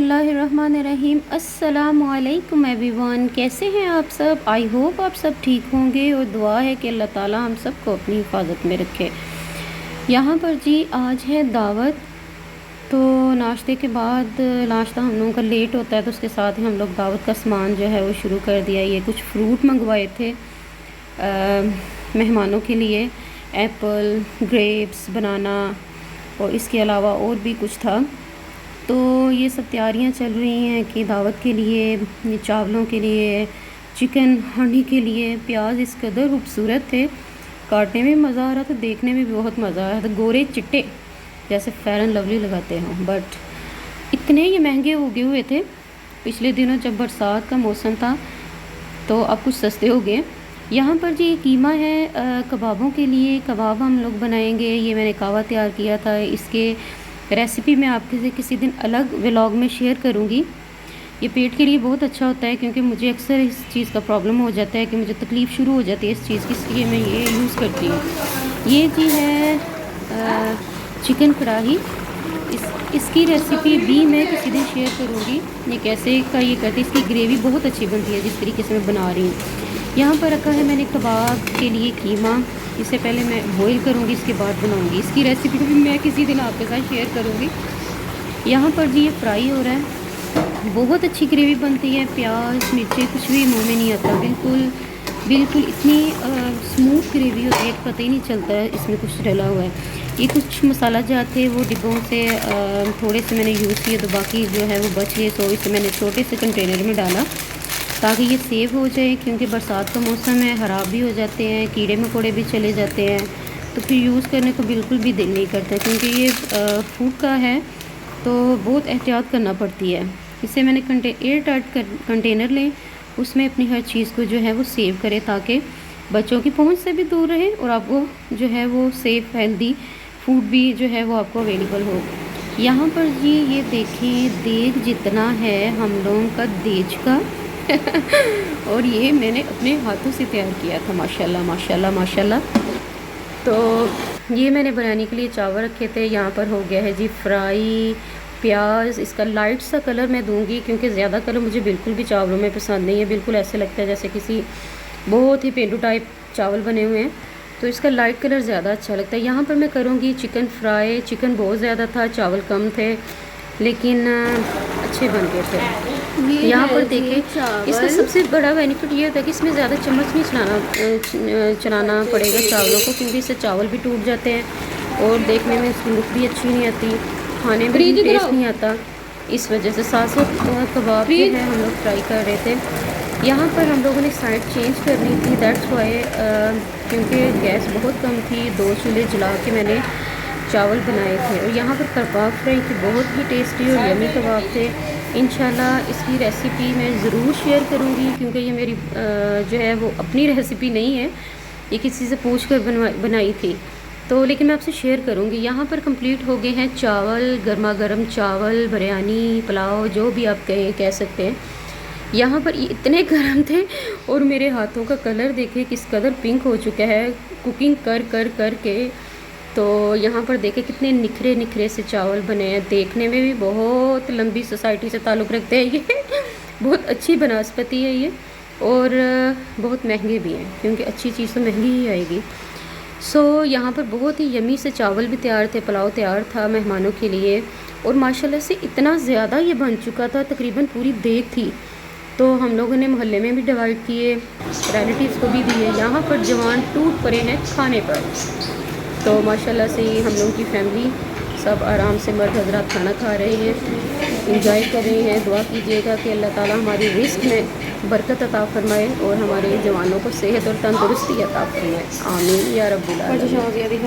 बिस्मिल्लाहिर्रहमानिर्रहीम। अस्सलामुअलैकुम एवरीवन, कैसे हैं आप सब। आई होप आप सब ठीक होंगे और दुआ है कि अल्लाह ताला हम सबको अपनी हिफाजत में रखे। यहाँ पर जी आज है दावत, तो नाश्ते के बाद नाश्ता हम लोगों का लेट होता है तो उसके साथ ही हम लोग दावत का सामान जो है वो शुरू कर दिया। ये कुछ फ्रूट मंगवाए थे मेहमानों के लिए, एप्पल, ग्रेप्स, बनाना और इसके अलावा और भी कुछ था। तो ये सब तैयारियां चल रही हैं कि दावत के लिए, ये चावलों के लिए, चिकन हांडी के लिए। प्याज इस कदर खूबसूरत थे, काटने में मज़ा आ रहा था, देखने में भी बहुत मज़ा आ रहा था। गोरे चिट्टे जैसे फेयर एंड लवली लगाते हों, बट इतने ये महंगे उगे हुए थे। पिछले दिनों जब बरसात का मौसम था तो अब कुछ सस्ते हो गए। यहाँ पर जी कीमा है कबाबों के लिए, कबाब हम लोग बनाएंगे। ये मैंने कावा तैयार किया था, इसके रेसिपी मैं आपके किसी दिन अलग व्लॉग में शेयर करूँगी। ये पेट के लिए बहुत अच्छा होता है क्योंकि मुझे अक्सर इस चीज़ का प्रॉब्लम हो जाता है कि मुझे तकलीफ़ शुरू हो जाती है इस चीज़ की, इसलिए मैं ये यूज़ करती हूँ। ये जी है चिकन कढ़ाई, इसकी रेसिपी भी मैं किसी दिन शेयर करूँगी। ये कैसे का ये करती है, इसकी ग्रेवी बहुत अच्छी बनती है जिस तरीके से मैं बना रही हूँ। यहाँ पर रखा है मैंने कबाब के लिए कीमा, इससे पहले मैं बॉईल करूँगी, इसके बाद बनाऊँगी। इसकी रेसिपी भी मैं किसी दिन आपके साथ शेयर करूँगी। यहाँ पर जी ये फ्राई हो रहा है, बहुत अच्छी ग्रेवी बनती है। प्याज मिर्ची कुछ भी मुँह में नहीं आता, बिल्कुल बिल्कुल इतनी स्मूथ ग्रेवी होती है, पता ही नहीं चलता है इसमें कुछ डला हुआ है। ये कुछ मसाला जाते हैं वो डिब्बों से थोड़े से मैंने यूज़ किए, तो बाकी जो है वो बच गए, तो इसे मैंने छोटे से कंटेनर में डाला ताकि ये सेव हो जाए, क्योंकि बरसात का मौसम है, ख़राब भी हो जाते हैं, कीड़े मकोड़े भी चले जाते हैं, तो फिर यूज़ करने को बिल्कुल भी दिल नहीं करता। क्योंकि ये फूड का है तो बहुत एहतियात करना पड़ती है। इसे मैंने एयर टाइट कंटेनर लें, उसमें अपनी हर चीज़ को जो है वो सेव करें ताकि बच्चों की पहुंच से भी दूर रहे और आपको जो है वो सेफ़ हेल्दी फूड भी जो है वो आपको अवेलेबल हो। यहाँ पर जी ये देखें, देग जितना है हम लोगों का देज का और ये मैंने अपने हाथों से तैयार किया था, माशाल्लाह माशाल्लाह माशाल्लाह। तो ये मैंने बनाने के लिए चावल रखे थे। यहाँ पर हो गया है जी फ्राई प्याज। इसका लाइट सा कलर मैं दूंगी क्योंकि ज़्यादा कलर मुझे बिल्कुल भी चावलों में पसंद नहीं है। बिल्कुल ऐसे लगता है जैसे किसी बहुत ही पेंडू टाइप चावल बने हुए हैं, तो इसका लाइट कलर ज़्यादा अच्छा लगता है। यहाँ पर मैं करूँगी चिकन फ्राई। चिकन बहुत ज़्यादा था, चावल कम थे, लेकिन अच्छे बन गए थे। यहाँ पर देखें, इसका सबसे बड़ा बेनिफिट ये होता है कि इसमें ज़्यादा चम्मच नहीं चलाना पड़ेगा चावलों को, क्योंकि इससे चावल भी टूट जाते हैं और देखने में इसकी लुक भी अच्छी नहीं आती, खाने में भी टेस्ट नहीं आता। इस वजह से साथ साथ कबाब जो है हम लोग फ्राई कर रहे थे। यहाँ पर हम लोगों ने साइड चेंज करनी थी, दैट्स वाई, क्योंकि गैस बहुत कम थी, 2 चूल्हे जला के मैंने चावल बनाए थे। और यहाँ पर कबाब फ्राई के बहुत ही टेस्टी और यमी कबाब थे। इंशाल्लाह इसकी रेसिपी मैं ज़रूर शेयर करूँगी, क्योंकि ये मेरी जो है वो अपनी रेसिपी नहीं है, ये किसी से पूछ कर बनाई थी, तो लेकिन मैं आपसे शेयर करूँगी। यहाँ पर कंप्लीट हो गए हैं चावल, गर्मा गर्म चावल, बिरयानी, पुलाव, जो भी आप कह सकते हैं। यहाँ पर इतने गर्म थे और मेरे हाथों का कलर देखिए किस कदर पिंक हो चुका है कुकिंग कर कर कर के। तो यहाँ पर देखें कितने निखरे निखरे से चावल बने हैं, देखने में भी बहुत लंबी सोसाइटी से ताल्लुक़ रखते हैं ये बहुत अच्छी बनस्पति है ये, और बहुत महंगे भी हैं क्योंकि अच्छी चीज़ तो महंगी ही आएगी। सो यहाँ पर बहुत ही यमी से चावल भी तैयार थे, पुलाव तैयार था मेहमानों के लिए, और माशाल्लाह से इतना ज़्यादा ये बन चुका था, तकरीबन पूरी देग थी। तो हम लोगों ने मोहल्ले में भी डिवाइड किए, रिलेटिव्स को भी दिए। यहाँ पर जवान टूट पड़े हैं खाने पर। तो माशाल्लाह से हम लोगों की फैमिली सब आराम से मर्द हजरात खाना खा रहे हैं, इंजॉय कर रहे हैं। दुआ कीजिएगा कि अल्लाह ताला हमारी रिस्क में बरकत अता फरमाए और हमारे जवानों को सेहत और तंदुरुस्ती अता फरमाए, आमीन या रब्बुल आलमीन।